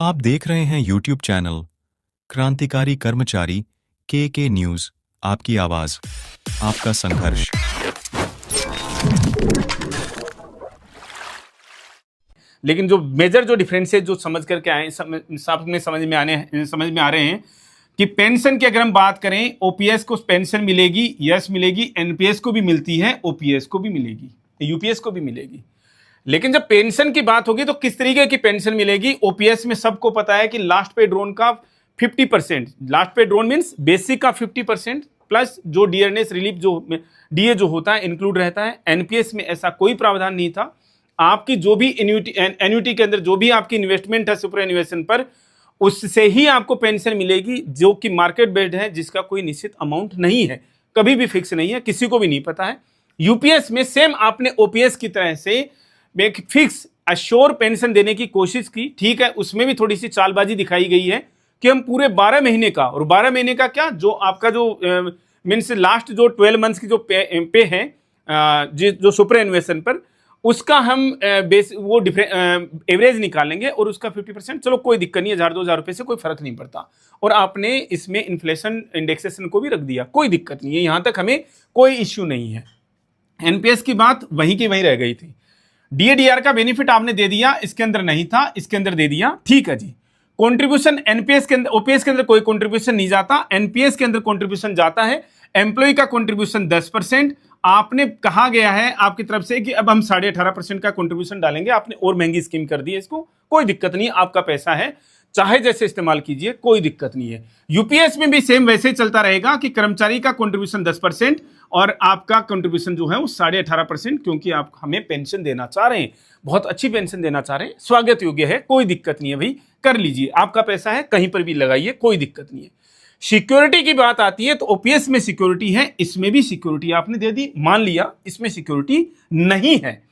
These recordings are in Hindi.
आप देख रहे हैं YouTube चैनल क्रांतिकारी कर्मचारी के न्यूज। आपकी आवाज, आपका संघर्ष। लेकिन जो मेजर जो डिफरेंसेस जो समझ करके आए समझ में आ रहे हैं कि पेंशन की अगर हम बात करें, ओपीएस को पेंशन मिलेगी, यस मिलेगी, एनपीएस को भी मिलती है, ओपीएस को भी मिलेगी, यूपीएस को भी मिलेगी। लेकिन जब पेंशन की बात होगी तो किस तरीके की पेंशन मिलेगी? ओपीएस में सबको पता है कि लास्ट पे ड्रोन का 50%, लास्ट पे ड्रोन मींस बेसिक का 50% प्लस जो डियरनेस रिलीफ जो डीए जो होता है इंक्लूड रहता है। एनपीएस में ऐसा कोई प्रावधान नहीं था। आपकी जो भी एन्युटी के अंदर जो भी आपकी इन्वेस्टमेंट है सुपर एन्युएशन पर, उससे ही आपको पेंशन मिलेगी, जो कि मार्केट बेस्ड है, जिसका कोई निश्चित अमाउंट नहीं है, कभी भी फिक्स नहीं है, किसी को भी नहीं पता है। यूपीएस में सेम आपने ओपीएस की तरह से एक फिक्स अश्योर पेंशन देने की कोशिश की, ठीक है। उसमें भी थोड़ी सी चालबाजी दिखाई गई है कि हम पूरे 12 महीने का, और 12 महीने का क्या, जो आपका जो मीन्स लास्ट जो 12 मंथ्स की जो पे है जो सुपर एन्युएशन पर, उसका हम वो एवरेज निकालेंगे और उसका 50%, चलो कोई दिक्कत नहीं है, 1000-2000 रुपए से कोई फर्क नहीं पड़ता। और आपने इसमें इन्फ्लेशन इंडेक्सेशन को भी रख दिया, कोई दिक्कत नहीं है, यहां तक हमें कोई इश्यू नहीं है। एनपीएस की बात वहीं की वहीं रह गई थी। डीएडीआर का बेनिफिट आपने दे दिया, इसके अंदर नहीं था, इसके अंदर दे दिया, ठीक है जी। कंट्रीब्यूशन एनपीएस के अंदर, ओपीएस के अंदर कोई कंट्रीब्यूशन नहीं जाता, एनपीएस के अंदर कंट्रीब्यूशन जाता है। एम्प्लॉय का कंट्रीब्यूशन 10%। आपने कहा गया है आपकी तरफ से कि अब हम 18.5% का कंट्रीब्यूशन डालेंगे। आपने और महंगी स्कीम कर दी है इसको, कोई दिक्कत नहीं, आपका पैसा है, चाहे जैसे इस्तेमाल कीजिए, कोई दिक्कत नहीं है। यूपीएस में भी सेम वैसे ही चलता रहेगा कि कर्मचारी का कंट्रीब्यूशन 10% और आपका कंट्रीब्यूशन जो है वो 18.5%, क्योंकि आप हमें पेंशन देना चाह रहे हैं, बहुत अच्छी पेंशन देना चाह रहे हैं, स्वागत योग्य है, कोई दिक्कत नहीं है भाई, कर लीजिए, आपका पैसा है, कहीं पर भी लगाइए, कोई दिक्कत नहीं है। सिक्योरिटी की बात आती है तो ओपीएस में सिक्योरिटी है, इसमें भी सिक्योरिटी आपने दे दी, मान लिया इसमें सिक्योरिटी नहीं है।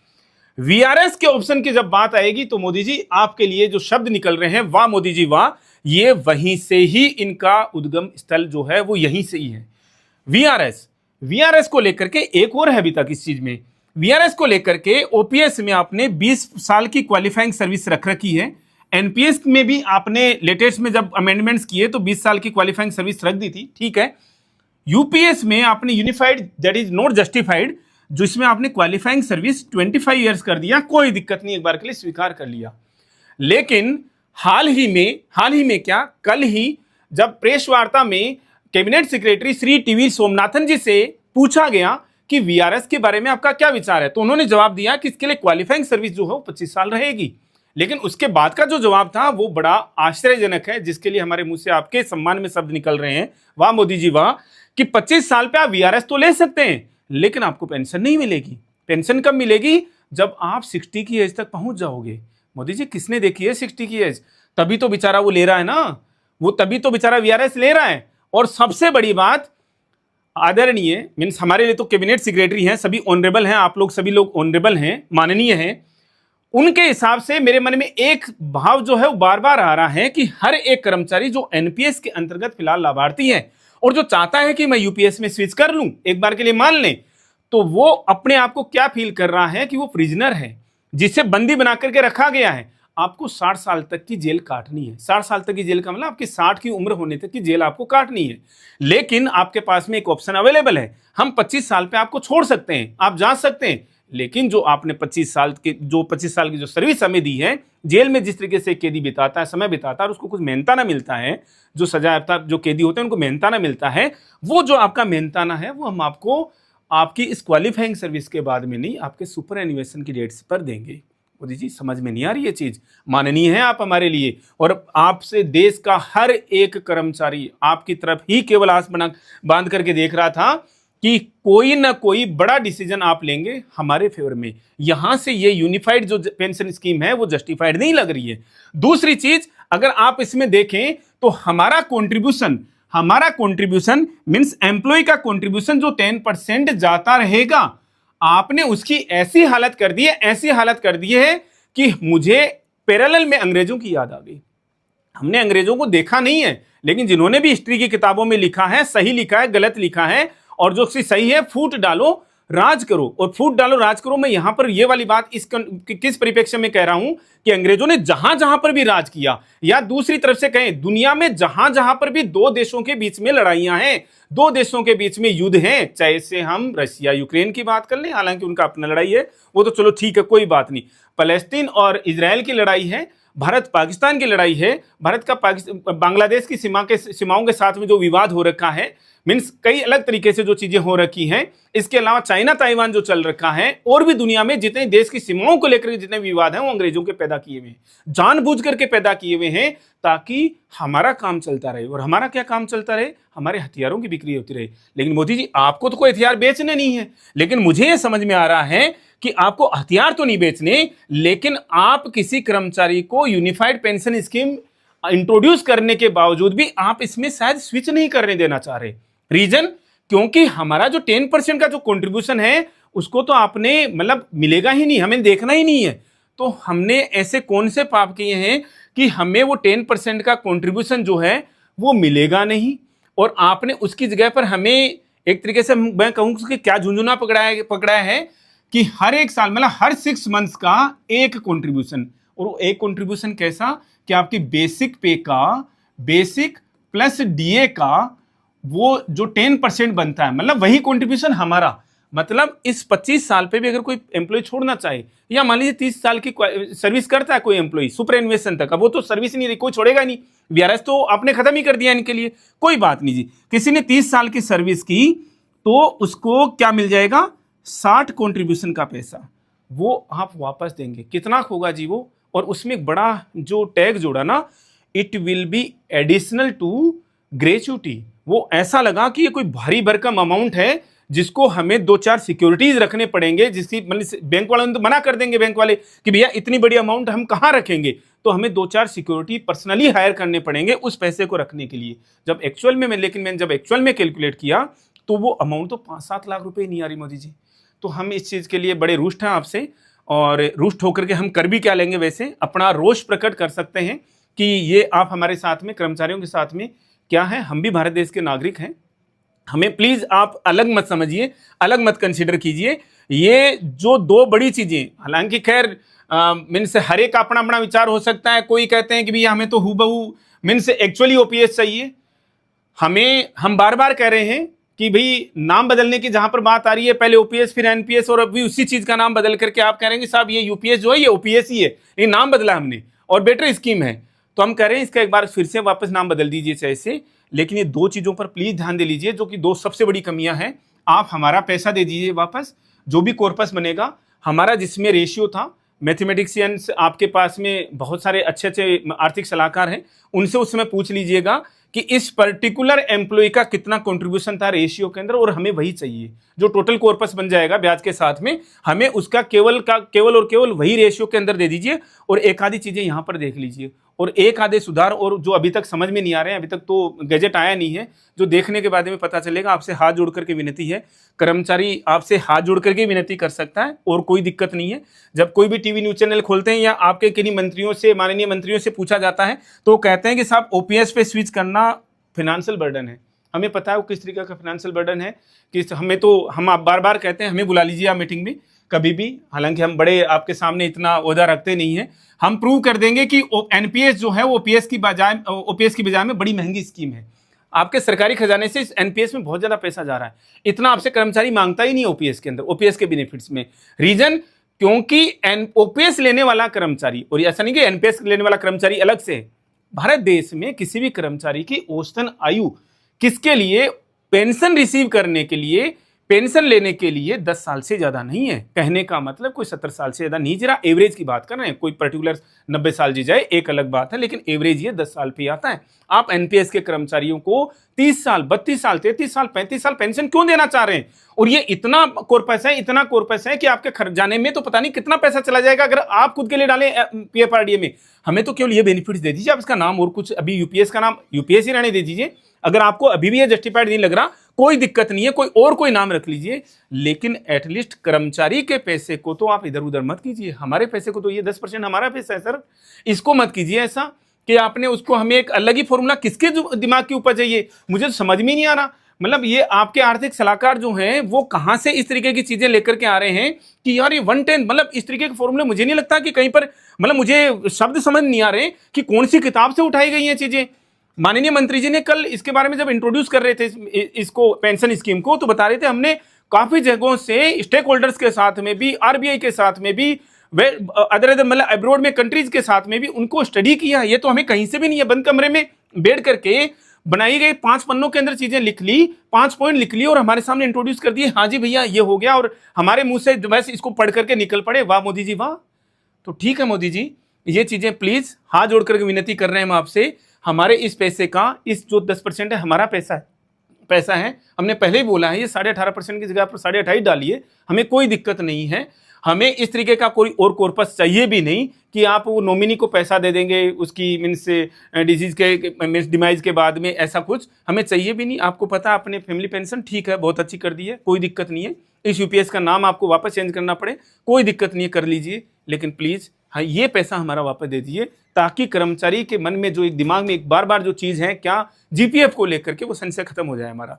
वीआरएस के ऑप्शन की जब बात आएगी तो मोदी जी आपके लिए जो शब्द निकल रहे हैं, वाह मोदी जी वाह, ये वहीं से ही इनका उद्गम स्थल जो है वो यहीं से ही है। वीआरएस को लेकर के एक और है अभी तक इस चीज में, वीआरएस को लेकर के ओपीएस में आपने 20 साल की क्वालिफाइंग सर्विस रख रखी है। एनपीएस में भी आपने लेटेस्ट में जब अमेंडमेंट्स किए तो 20 साल की क्वालिफाइंग सर्विस रख दी थी, ठीक है। यूपीएस में आपने unified that is not justified, जिसमें आपने क्वालिफाइंग सर्विस 25 ईयर्स कर दिया, कोई दिक्कत नहीं, एक बार के लिए स्वीकार कर लिया। लेकिन हाल ही में क्या, कल ही जब प्रेस वार्ता में cabinet secretary Shri TV Somanathan ji से पूछा गया कि वीआरएस के बारे में आपका क्या विचार है, तो उन्होंने जवाब दिया कि इसके लिए क्वालिफाइंग सर्विस जो है वो 25 साल रहेगी। लेकिन उसके बाद का जो जवाब था वो बड़ा आश्चर्यजनक है, जिसके लिए हमारे मुंह से आपके सम्मान में शब्द निकल रहे हैं, वाह मोदी जी वाह, कि 25 साल पे आप वीआरएस तो ले सकते हैं लेकिन आपको पेंशन नहीं मिलेगी। पेंशन कब मिलेगी? जब आप 60 की एज तक पहुंच जाओगे। मोदी जी किसने देखी है 60 की एज? तभी तो बेचारा वो ले रहा है ना, वो तभी तो बेचारा वीआरएस ले रहा है। और सबसे बड़ी बात, आदरणीय मीन्स हमारे लिए तो कैबिनेट सेक्रेटरी हैं, सभी ऑनरेबल हैं, आप लोग सभी लोग ऑनरेबल हैं, माननीय हैं, उनके हिसाब से मेरे मन में एक भाव जो है वो बार बार आ रहा है कि हर एक कर्मचारी जो एनपीएस के अंतर्गत फिलहाल लाभार्थी है और जो चाहता है कि मैं यूपीएस में स्विच कर लूं, एक बार के लिए मान लें, तो वो अपने आप को क्या फील कर रहा है कि वो प्रिजनर है, जिसे बंदी बना करके रखा गया है। आपको 60 साल तक की जेल काटनी है। 60 साल तक की जेल का मतलब आपकी 60 की उम्र होने तक की जेल आपको काटनी है। लेकिन आपके पास में एक ऑप्शन अवेलेबल है, हम 25 साल पे आपको छोड़ सकते हैं, आप जा सकते हैं। लेकिन जो आपने 25 साल की जो सर्विस हमें दी है, जेल में जिस तरीके से कैदी बिताता है, समय बिताता है और उसको कुछ मेहनताना मिलता है, जो सजा जो कैदी होते हैं उनको मेहनताना मिलता है, वो जो आपका मेहनताना है वो हम आपको आपकी इस क्वालिफाइंग सर्विस के बाद में नहीं, आपके सुपर एन्युएशन की डेट्स पर देंगे। मोदी जी समझ में नहीं आ रही ये चीज? माननीय है आप हमारे लिए, और आपसे देश का हर एक कर्मचारी आपकी तरफ ही केवल आस बांध करके देख रहा था कि कोई ना कोई बड़ा डिसीजन आप लेंगे हमारे फेवर में। यहां से ये यूनिफाइड जो पेंशन स्कीम है वो जस्टिफाइड नहीं लग रही है। दूसरी चीज, अगर आप इसमें देखें तो हमारा कंट्रीब्यूशन मींस एम्प्लॉय का कंट्रीब्यूशन जो 10% जाता रहेगा, आपने उसकी ऐसी हालत कर दी है कि मुझे पैरेलल में अंग्रेजों की याद आ गई। हमने अंग्रेजों को देखा नहीं है, लेकिन जिन्होंने भी हिस्ट्री की किताबों में लिखा है, सही लिखा है, गलत लिखा है, और जो सही है फूट डालो, राज करो और फूट डालो, राज करो। मैं यहां पर ये वाली बात किस परिप्रेक्ष्य में कह रहा हूं कि अंग्रेजों ने जहां जहां पर भी राज किया, या दूसरी तरफ से कहें दुनिया में जहां जहां पर भी दो देशों के बीच में लड़ाइयां हैं, दो देशों के बीच में युद्ध हैं, चाहे से हम रशिया यूक्रेन की बात कर लें, हालांकि उनका अपना लड़ाई है, वो तो चलो ठीक है, कोई बात नहीं। फलस्तीन और इजराइल की लड़ाई है, भारत पाकिस्तान की लड़ाई है, भारत का बांग्लादेश की सीमाओं के साथ में जो विवाद हो रखा है, मीन्स कई अलग तरीके से जो चीजें हो रखी हैं, इसके अलावा चाइना ताइवान जो चल रखा है, और भी दुनिया में जितने देश की सीमाओं को लेकर जितने विवाद हैं वो अंग्रेजों के पैदा किए हुए हैं, जानबूझ करके पैदा किए हुए हैं, ताकि हमारा काम चलता रहे। और हमारा क्या काम चलता रहे? हमारे हथियारों की बिक्री होती रहे। लेकिन मोदी जी, आपको तो कोई हथियार बेचने नहीं है, लेकिन मुझे यह समझ में आ रहा है कि आपको हथियार तो नहीं बेचने, लेकिन आप किसी कर्मचारी को यूनिफाइड पेंशन स्कीम इंट्रोड्यूस करने के बावजूद भी आप इसमें शायद स्विच नहीं करने देना चाह रहे। रीजन, क्योंकि हमारा जो 10% का जो कंट्रीब्यूशन है उसको तो आपने मतलब मिलेगा ही नहीं, हमें देखना ही नहीं है। तो हमने ऐसे कौन से पाप किए हैं कि हमें वो 10% का कंट्रीब्यूशन जो है वो मिलेगा नहीं, और आपने उसकी जगह पर हमें एक तरीके से मैं कहूँ कि क्या झुंझुना पकड़ा है कि हर एक साल मतलब हर 6 मंथ्स का एक कंट्रीब्यूशन। और एक कंट्रीब्यूशन कैसा कि आपकी बेसिक पे का बेसिक प्लस डीए का वो जो 10% बनता है, मतलब वही कंट्रीब्यूशन हमारा। मतलब इस 25 साल पे भी अगर कोई एम्प्लॉय छोड़ना चाहे, या मान लीजिए 30 साल की सर्विस करता है कोई एम्प्लॉय सुपर एनुएशन तक, वो तो सर्विस नहीं रही, कोई छोड़ेगा नहीं, वीआरएस तो आपने खत्म ही कर दिया इनके लिए, कोई बात नहीं जी। किसी ने 30 साल की सर्विस की तो उसको क्या मिल जाएगा? 60 कंट्रीब्यूशन का पैसा वो आप वापस देंगे। कितना होगा जी वो? और उसमें एक बड़ा जो टैग जोड़ा ना, it will be additional to gratuity. वो ऐसा लगा कि ये कोई भारी भरकम अमाउंट है जिसको हमें 2-4 सिक्योरिटीज रखने पड़ेंगे, जिसकी मतलब बैंक वालों ने तो मना कर देंगे, बैंक वाले कि भैया इतनी बड़ी अमाउंट हम कहाँ रखेंगे, तो हमें 2-4 सिक्योरिटी पर्सनली हायर करने पड़ेंगे उस पैसे को रखने के लिए। जब एक्चुअल में मैंने जब एक्चुअल में कैलकुलेट किया तो वो अमाउंट तो 5-7 लाख रुपए नहीं आ रही मोदी जी। तो हम इस चीज के लिए बड़े रुष्ट हैं आपसे, और रुष्ट होकर के हम कर भी क्या लेंगे? वैसे अपना रोष प्रकट कर सकते हैं कि ये आप हमारे साथ में कर्मचारियों के साथ में क्या है, हम भी भारत देश के नागरिक हैं, हमें प्लीज आप अलग मत समझिए, अलग मत कंसीडर कीजिए। ये जो दो बड़ी चीजें, हालांकि खैर मीन्स हर एक का अपना अपना विचार हो सकता है। कोई कहते हैं कि भैया हमें तो हूबहू मीन्स एक्चुअली ओपीएस चाहिए, हम बार बार कह रहे हैं कि भाई नाम बदलने की जहां पर बात आ रही है, पहले ओपीएस फिर एनपीएस, और अभी उसी चीज का नाम बदल करके आप कह रहे हैं कि साहब ये यूपीएस जो है ये ओपीएस ही है, ये नाम बदला हमने और बेटर स्कीम है। तो हम कह रहे हैं इसका एक बार फिर से वापस नाम बदल दीजिए चाहे से, लेकिन ये दो चीजों पर प्लीज ध्यान दे लीजिए, जो कि दो सबसे बड़ी कमियां हैं। आप हमारा पैसा दे दीजिए वापस, जो भी कॉर्पस बनेगा हमारा, जिसमें रेशियो था, मैथमेटिशियंस आपके पास में बहुत सारे अच्छे अच्छे आर्थिक सलाहकार हैं, उनसे उस समय पूछ लीजिएगा कि इस पर्टिकुलर एम्प्लॉय का कितना कंट्रीब्यूशन था रेशियो के अंदर, और हमें वही चाहिए जो टोटल कॉर्पस बन जाएगा ब्याज के साथ में, हमें उसका केवल और केवल वही रेशियो के अंदर दे दीजिए। और एक आधी चीजें यहां पर देख लीजिए, और एक आधे सुधार और जो अभी तक समझ में नहीं आ रहे हैं, अभी तक तो गैजेट आया नहीं है, जो देखने के बाद में पता चलेगा। आपसे हाथ जोड़ करके विनती है, कर्मचारी आपसे हाथ जोड़ करके विनती कर सकता है, और कोई दिक्कत नहीं है। जब कोई भी टीवी न्यूज चैनल खोलते हैं या आपके किन्हीं मंत्रियों से, माननीय मंत्रियों से पूछा जाता है, तो कहते हैं कि साहब ओपीएस पे स्विच करना फाइनेंशियल बर्डन है। हमें पता है वो किस तरीके का फाइनेंशियल बर्डन है, कि हमें तो हम आप बार बार कहते हैं हमें बुला लीजिए आप मीटिंग में कभी भी, हालांकि हम बड़े आपके सामने इतना ओहदा रखते नहीं है। हम प्रूव कर देंगे कि एनपीएस जो है वो ओपीएस की बजाय में बड़ी महंगी स्कीम है। आपके सरकारी खजाने से एनपीएस में बहुत ज्यादा पैसा जा रहा है, इतना आपसे कर्मचारी मांगता ही नहीं ओपीएस के अंदर, ओपीएस के बेनिफिट्स में। रीजन, क्योंकि ओपीएस लेने वाला कर्मचारी, और ऐसा नहीं कि एनपीएस लेने वाला कर्मचारी अलग से है, भारत देश में किसी भी कर्मचारी की औसतन आयु किसके लिए, पेंशन रिसीव करने के लिए, पेंशन लेने के लिए 10 साल से ज्यादा नहीं है। कहने का मतलब कोई 70 साल से ज्यादा नहीं, जरा एवरेज की बात कर रहे हैं, कोई पर्टिकुलर 90 साल जी जाए एक अलग बात है, लेकिन एवरेज ये 10 साल पे आता है। आप एनपीएस के कर्मचारियों को 30 साल 32 साल 33 साल 35 साल पेंशन क्यों देना चाह रहे हैं? और ये इतना कॉर्पस है कि आपके खर्चाने में तो पता नहीं कितना पैसा चला जाएगा अगर आप खुद के लिए डालें पीएफआरडीए में। हमें तो केवल ये बेनिफिट्स दे दीजिए आप, इसका नाम और कुछ, अभी यूपीएस का नाम यूपीएस ही रहने दे दीजिए। अगर आपको अभी भी ये जस्टिफाइड नहीं लग रहा, कोई दिक्कत नहीं है, कोई नाम रख लीजिए, लेकिन एटलीस्ट कर्मचारी के पैसे को तो आप इधर उधर मत कीजिए। हमारे पैसे को तो ये 10% हमारा पैसा है सर, इसको मत कीजिए ऐसा कि आपने उसको, हमें एक अलग ही फॉर्मूला, किसके दिमाग की उपज है ये, मुझे तो समझ में नहीं आ रहा। मतलब ये आपके आर्थिक सलाहकार जो हैं वो कहां से इस तरीके की चीजें लेकर के आ रहे हैं कि यार ये 110, मतलब इस तरीके के फॉर्मूले मुझे नहीं लगता कि कहीं पर, मतलब मुझे शब्द समझ नहीं आ रहे कि कौन सी किताब से उठाई गई हैं चीजें। माननीय मंत्री जी ने कल इसके बारे में जब इंट्रोड्यूस कर रहे थे इसको, पेंशन स्कीम को, तो बता रहे थे हमने काफी जगहों से स्टेक होल्डर्स के साथ में भी, आरबीआई के साथ में भी, अदर मतलब अब्रॉड में कंट्रीज के साथ में भी उनको स्टडी किया। ये तो हमें कहीं से भी नहीं है, बंद कमरे में बैठ करके बनाई गई 5 पन्नों के अंदर चीजें लिख ली, 5 पॉइंट लिख ली और हमारे सामने इंट्रोड्यूस कर दिए। हाँ जी भैया ये हो गया, और हमारे मुंह से बस इसको पढ़ करके निकल पड़े, वाह मोदी जी वाह। तो ठीक है मोदी जी, ये चीजें प्लीज हाथ जोड़ करके विनती कर रहे हैं हम आपसे, हमारे इस पैसे का, इस जो 10% है हमारा पैसा है, हमने पहले ही बोला है ये 18.5% की जगह पर 28.5 डालिए, हमें कोई दिक्कत नहीं है। हमें इस तरीके का कोई और कॉर्पस चाहिए भी नहीं कि आप वो नॉमिनी को पैसा दे देंगे उसकी मीन्स डिजीज के मीन्स डिमाइज के बाद में, ऐसा कुछ हमें चाहिए भी नहीं। आपको पता है अपने फैमिली पेंशन ठीक है, बहुत अच्छी कर दी है, कोई दिक्कत नहीं है। इस यूपीएस का नाम आपको वापस चेंज करना पड़े, कोई दिक्कत नहीं है, कर लीजिए, लेकिन प्लीज हाँ ये पैसा हमारा वापस दे दीजिए, ताकि कर्मचारी के मन में जो एक दिमाग में एक बार बार जो चीज है क्या जीपीएफ को लेकर के, वो संशय खत्म हो जाए हमारा।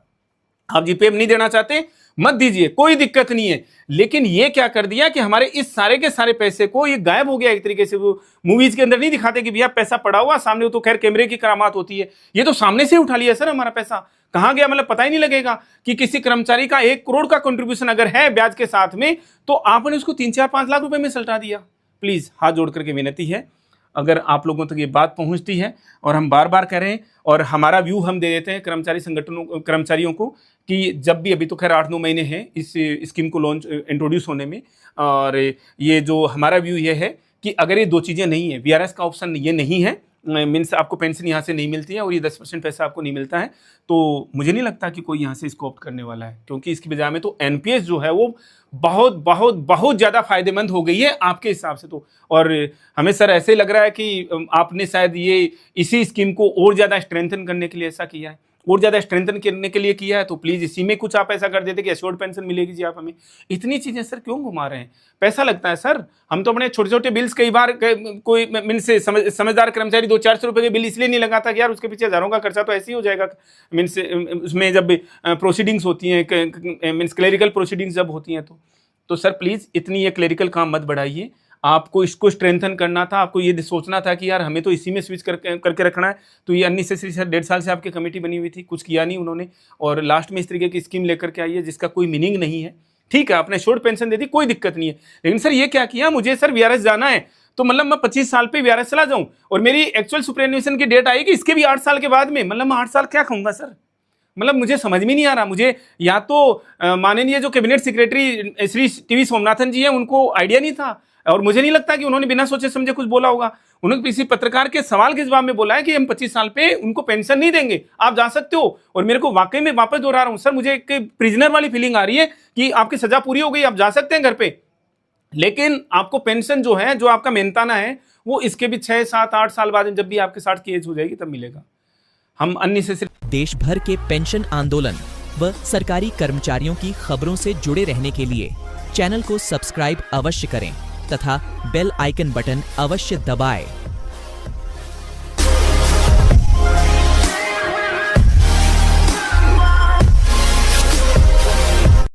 आप जीपीएफ नहीं देना चाहते मत दीजिए, कोई दिक्कत नहीं है, लेकिन ये क्या कर दिया कि हमारे इस सारे के सारे पैसे को ये गायब हो गया एक तरीके से। वो मूवीज के अंदर नहीं दिखाते कि भैया पैसा पड़ा हुआ सामने, वो तो खैर कैमरे की करामात होती है, ये तो सामने से उठा लिया सर हमारा पैसा, कहां गया मतलब पता ही नहीं लगेगा कि किसी कर्मचारी का 1 करोड़ का कंट्रीब्यूशन अगर है ब्याज के साथ में, तो आपने उसको 3-4-5 लाख रुपए में सलटा दिया। प्लीज हाथ जोड़ करके विनती है, अगर आप लोगों तक ये बात पहुंचती है, और हम बार बार कह रहे हैं और हमारा व्यू हम दे देते हैं कर्मचारी संगठनों, कर्मचारियों को, कि जब भी, अभी तो खैर 8-9 महीने हैं इस स्कीम को लॉन्च इंट्रोड्यूस होने में, और ये जो हमारा व्यू ये है कि अगर ये 2 चीज़ें नहीं है, वीआरएस का ऑप्शन ये नहीं है, मीन्स आपको पेंशन यहाँ से नहीं मिलती है और ये 10% पैसा आपको नहीं मिलता है, तो मुझे नहीं लगता कि कोई यहाँ से इसको ऑप्ट करने वाला है, क्योंकि इसकी बजाय में तो एनपीएस जो है वो बहुत बहुत बहुत ज़्यादा फायदेमंद हो गई है आपके हिसाब से तो। और हमें सर ऐसे लग रहा है कि आपने शायद ये इसी स्कीम को और ज़्यादा स्ट्रेंथन करने के लिए ऐसा किया है, और ज़्यादा स्ट्रेंथन करने के लिए किया है, तो प्लीज़ इसी में कुछ आप ऐसा कर देते कि एश्योर्ड पेंशन मिलेगी जी आप हमें। इतनी चीज़ें सर क्यों घुमा रहे हैं, पैसा लगता है सर, हम तो अपने छोटे छोटे बिल्स कई बार कोई मीन से समझदार कर्मचारी 200-400 रुपए के बिल इसलिए नहीं लगाता कि यार उसके पीछे हजारों का खर्चा तो ऐसे ही हो जाएगा, मीन्स उसमें जब प्रोसीडिंग्स होती हैं, मीन्स क्लेरिकल प्रोसीडिंग्स जब होती हैं, तो सर प्लीज़ इतनी ये क्लेरिकल काम मत बढ़ाइए। आपको इसको स्ट्रेंथन करना था, आपको ये सोचना था कि यार हमें तो इसी में स्विच करके रखना है, तो ये अननेसेसरी सर 1.5 साल से आपकी कमेटी बनी हुई थी, कुछ किया नहीं उन्होंने, और लास्ट में इस तरीके की स्कीम लेकर के आई है जिसका कोई मीनिंग नहीं है। ठीक है आपने शॉर्ट पेंशन दे दी, कोई दिक्कत नहीं है, लेकिन सर ये क्या किया, मुझे सर वीआरएस जाना है तो मतलब मैं 25 साल पे वीआरएस चला जाऊं और मेरी एक्चुअल सुपरएन्युएशन की डेट आएगी इसके भी 8 साल के बाद में, मतलब मैं 8 साल क्या खाऊंगा सर, मतलब मुझे समझ में नहीं आ रहा। मुझे या तो माननीय जो cabinet secretary Shri TV Somanathan ji हैं उनको आइडिया नहीं था, और मुझे नहीं लगता कि उन्होंने बिना सोचे समझे कुछ बोला होगा, उन्होंने किसी पत्रकार के सवाल के जवाब में बोला है कि हम 25 साल पे उनको पेंशन नहीं देंगे, आप जा सकते हो। और मेरे को वाकई में वापस दोहरा रहा हूं सर, मुझे एक प्रिजनर वाली फीलिंग आ रही है कि आपकी सजा पूरी हो गई, आप जा सकते हैं घर पे, लेकिन आपको पेंशन जो है, जो आपका मेहनताना है, वो इसके भी 6, 7, 8 साल बाद जब भी आपके 60 की एज हो जाएगी तब मिलेगा। हम अननेसेसरी देश भर के पेंशन आंदोलन व सरकारी कर्मचारियों की खबरों से जुड़े रहने के लिए चैनल को सब्सक्राइब अवश्य करें तथा बेल आइकन बटन अवश्य दबाएं।